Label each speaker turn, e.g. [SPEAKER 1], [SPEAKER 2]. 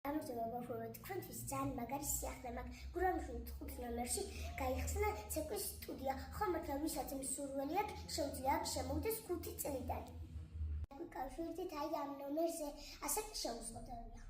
[SPEAKER 1] ამჟამად ბავშვებო, თქვენთვის ძალიან მაგარი სიახლე მაქვს. გურამიშვილის 5 ნომერში გაიხსნა ცეკვის სტუდია. ხომ ვისაც მსურველი აქვს, შეუძლია აქ შემოვიდეს 5 წლიდან. გვიკავშირდით აი ამ ნომერზე, ასე შეუძლოდებია.